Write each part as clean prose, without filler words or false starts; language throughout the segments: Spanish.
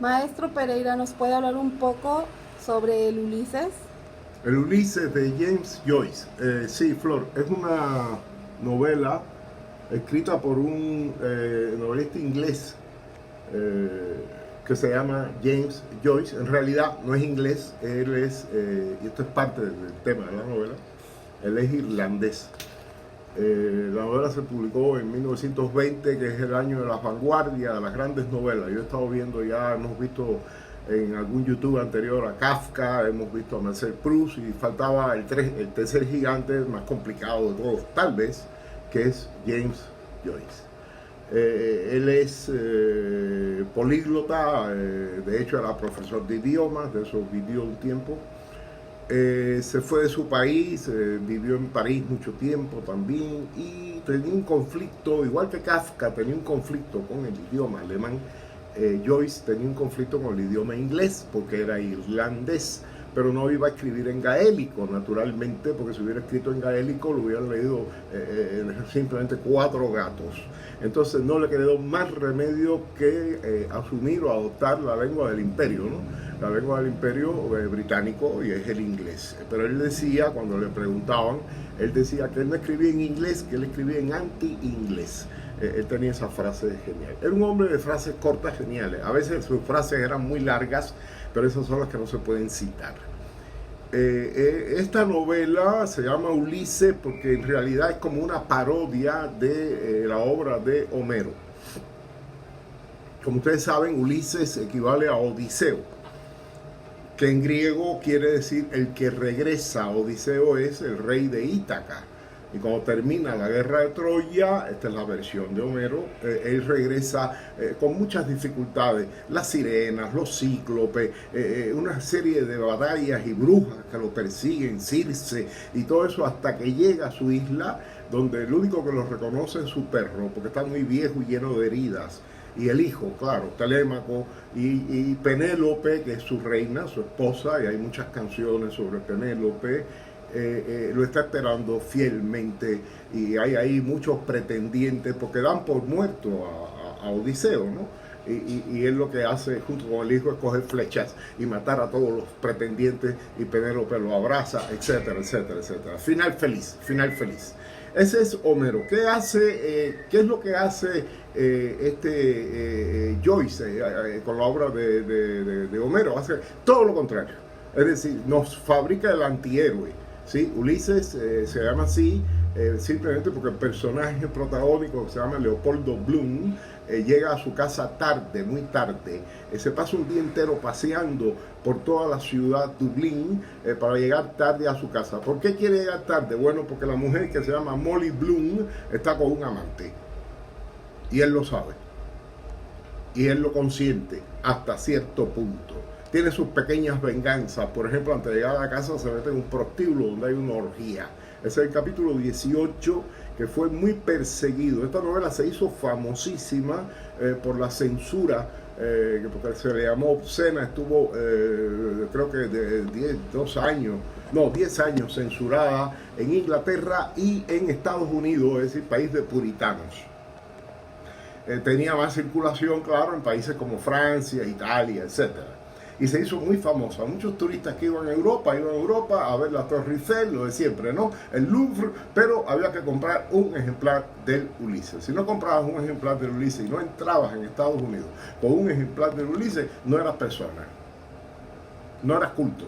Maestro Pereira, ¿nos puede hablar un poco sobre el Ulises? El Ulises de James Joyce. Sí, Flor, es una novela escrita por un novelista inglés que se llama James Joyce. En realidad no es inglés, él es, y esto es parte del tema de la novela, él es irlandés. La novela se publicó en 1920, que es el año de la vanguardia, de las grandes novelas. Yo he estado viendo ya, hemos visto en algún YouTube anterior a Kafka, hemos visto a Marcel Proust y faltaba el tercer gigante más complicado de todos, tal vez, que es James Joyce. Él es políglota, de hecho era profesor de idiomas, de eso vivió un tiempo. Se fue de su país, vivió en París mucho tiempo también y tenía un conflicto, igual que Kafka tenía un conflicto con el idioma alemán. Joyce tenía un conflicto con el idioma inglés porque era irlandés, pero no iba a escribir en gaélico, naturalmente, porque si hubiera escrito en gaélico lo hubieran leído simplemente 4 gatos. Entonces no le quedó más remedio que asumir o adoptar la lengua del imperio, ¿no? La lengua del imperio británico, y es el inglés. Pero él decía, cuando le preguntaban, él decía que él no escribía en inglés, que él escribía en anti-inglés. Él tenía esa frase genial. Era un hombre de frases cortas geniales. A veces sus frases eran muy largas, pero esas son las que no se pueden citar. Esta novela se llama Ulises porque en realidad es como una parodia de la obra de Homero. Como ustedes saben, Ulises equivale a Odiseo, que en griego quiere decir el que regresa. Odiseo es el rey de Ítaca. Y cuando termina la guerra de Troya, esta es la versión de Homero, él regresa con muchas dificultades, las sirenas, los cíclopes, una serie de batallas y brujas que lo persiguen, Circe y todo eso, hasta que llega a su isla, donde el único que lo reconoce es su perro, porque está muy viejo y lleno de heridas. Y el hijo, claro, Telémaco, y Penélope, que es su reina, su esposa, y hay muchas canciones sobre Penélope. Lo está esperando fielmente y hay ahí muchos pretendientes porque dan por muerto a Odiseo, ¿no? Y él lo que hace junto con el hijo es coger flechas y matar a todos los pretendientes y Penélope lo abraza, etcétera, etcétera, etcétera. Final feliz, final feliz. Ese es Homero. ¿Qué hace? ¿Qué es lo que hace Joyce con la obra de Homero? Hace todo lo contrario. Es decir, nos fabrica el antihéroe. ¿Sí? Ulises se llama así simplemente porque el personaje protagónico, que se llama Leopoldo Bloom, llega a su casa tarde, muy tarde. Se pasa un día entero paseando por toda la ciudad Dublín para llegar tarde a su casa. ¿Por qué quiere llegar tarde? Bueno, porque la mujer, que se llama Molly Bloom, está con un amante. Y él lo sabe. Y él lo consiente hasta cierto punto. Tiene sus pequeñas venganzas. Por ejemplo, antes de llegar a la casa se mete en un prostíbulo donde hay una orgía. Ese es el capítulo 18, que fue muy perseguido. Esta novela se hizo famosísima por la censura, porque se le llamó obscena. Estuvo, creo que de 10 años censurada en Inglaterra y en Estados Unidos, es decir, país de puritanos. Tenía más circulación, claro, en países como Francia, Italia, etcétera. Y se hizo muy famosa. Muchos turistas que iban a Europa a ver la Torre Eiffel, lo de siempre, ¿no? El Louvre, pero había que comprar un ejemplar del Ulises. Si no comprabas un ejemplar del Ulises y no entrabas en Estados Unidos con un ejemplar del Ulises, no eras persona, no eras culto.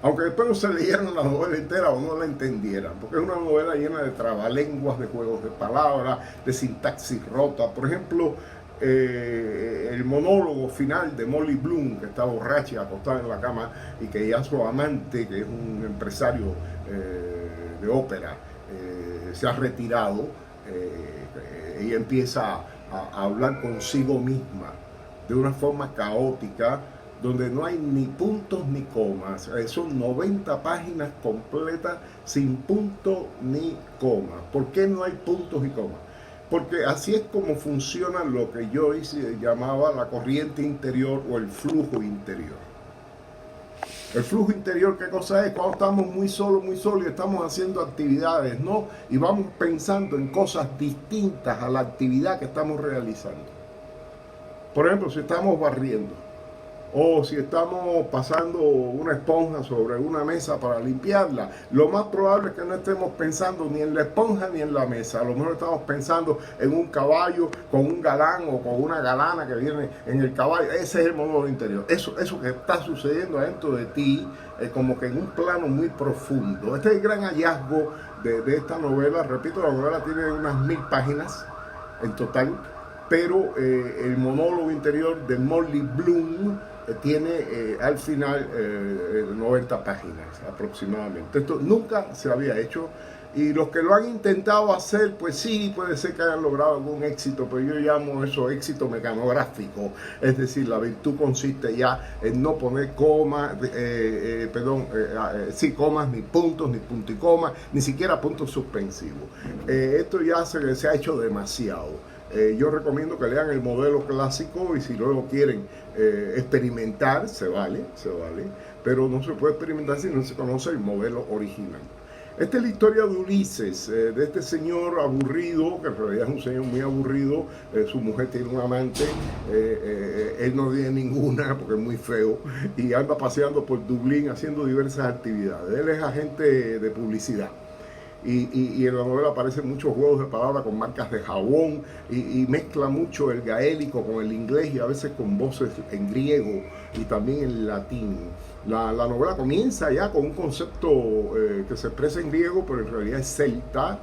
Aunque después no se leyeran la novela entera o no la entendieran, porque es una novela llena de trabalenguas, de juegos de palabras, de sintaxis rota. Por ejemplo, el monólogo final de Molly Bloom, que está borracha, acostada en la cama, y que ya su amante, que es un empresario de ópera, se ha retirado, ella empieza a hablar consigo misma de una forma caótica, donde no hay ni puntos ni comas. Son 90 páginas completas sin punto ni coma. ¿Por qué no hay puntos y comas? Porque así es como funciona lo que Joyce llamaba la corriente interior o el flujo interior. El flujo interior, ¿qué cosa es? Cuando estamos muy solos y estamos haciendo actividades, ¿no? Y vamos pensando en cosas distintas a la actividad que estamos realizando. Por ejemplo, si estamos barriendo, o si estamos pasando una esponja sobre una mesa para limpiarla, lo más probable es que no estemos pensando ni en la esponja ni en la mesa. A lo mejor estamos pensando en un caballo con un galán o con una galana que viene en el caballo. Ese es el monólogo interior. Eso que está sucediendo adentro de ti, como que en un plano muy profundo. Este es el gran hallazgo de esta novela. Repito, la novela tiene unas 1000 páginas en total, pero el monólogo interior de Morley Bloom tiene al final 90 páginas aproximadamente. Esto nunca se había hecho, y los que lo han intentado hacer, pues sí, puede ser que hayan logrado algún éxito, pero yo llamo eso éxito mecanográfico. Es decir, la virtud consiste ya en no poner comas, comas, ni puntos, ni punto y coma, ni siquiera puntos suspensivos. Esto ya se ha hecho demasiado. Yo recomiendo que lean el modelo clásico, y si luego quieren experimentar, se vale, pero no se puede experimentar si no se conoce el modelo original. Esta es la historia de Ulises, de este señor aburrido, que en realidad es un señor muy aburrido. Su mujer tiene un amante, él no tiene ninguna porque es muy feo, y anda paseando por Dublín haciendo diversas actividades. Él es agente de publicidad. Y en la novela aparecen muchos juegos de palabras con marcas de jabón, y mezcla mucho el gaélico con el inglés, y a veces con voces en griego y también en latín. La novela comienza ya con un concepto que se expresa en griego, pero en realidad es celta.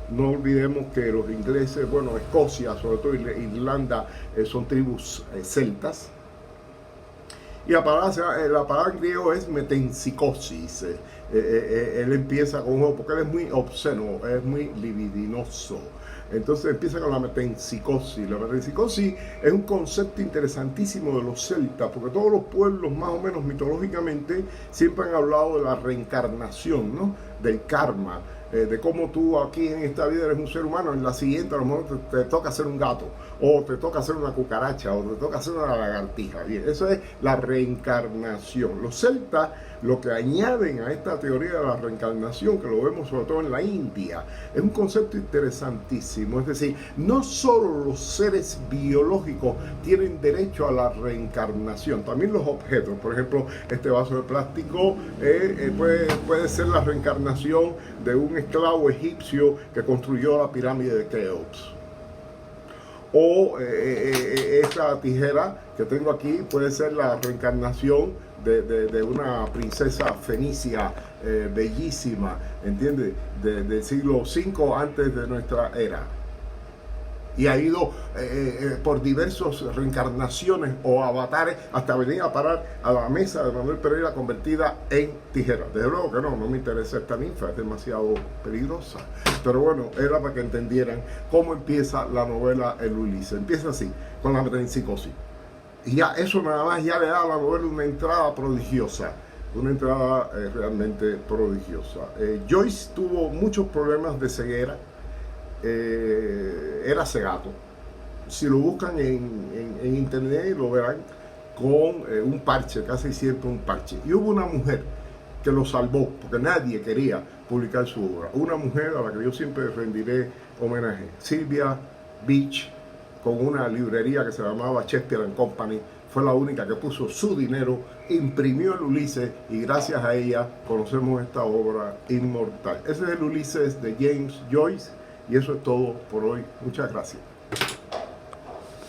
No olvidemos que los ingleses, bueno, Escocia, sobre todo Irlanda, son tribus celtas. Y la palabra en griego es metempsychosis. Él empieza con un juego, porque él es muy obsceno, es muy libidinoso. Entonces empieza con la metempsychosis. La metempsychosis es un concepto interesantísimo de los celtas, porque todos los pueblos, más o menos mitológicamente, siempre han hablado de la reencarnación, ¿no? Del karma, de cómo tú aquí en esta vida eres un ser humano, en la siguiente a lo mejor te toca ser un gato, o te toca ser una cucaracha, o te toca ser una lagartija. Bien, eso es la reencarnación. Los celtas lo que añaden a esta teoría de la reencarnación, que lo vemos sobre todo en la India, es un concepto interesantísimo. Es decir, no solo los seres biológicos tienen derecho a la reencarnación, también los objetos. Por ejemplo, este vaso de plástico puede ser la reencarnación de un esclavo egipcio que construyó la pirámide de Keops. O esta tijera que tengo aquí puede ser la reencarnación de una princesa fenicia bellísima, ¿entiendes? Del siglo V antes de nuestra era. Y ha ido por diversas reencarnaciones o avatares hasta venir a parar a la mesa de Manuel Pereira convertida en tijera. Desde luego que no me interesa esta ninfa, es demasiado peligrosa. Pero bueno, era para que entendieran cómo empieza la novela El Ulises. Empieza así, con la metempsicosis. Y ya eso nada más ya le da a la novela una entrada prodigiosa. Una entrada realmente prodigiosa. Joyce tuvo muchos problemas de ceguera. Era cegato. Si lo buscan en internet lo verán con un parche, casi siempre un parche. Y hubo una mujer que lo salvó, porque nadie quería publicar su obra. Una mujer a la que yo siempre rendiré homenaje, Sylvia Beach, con una librería que se llamaba Shakespeare & Company. Fue la única que puso su dinero, imprimió el Ulises, y gracias a ella conocemos esta obra inmortal. Ese es el Ulises de James Joyce. Y eso es todo por hoy. Muchas gracias.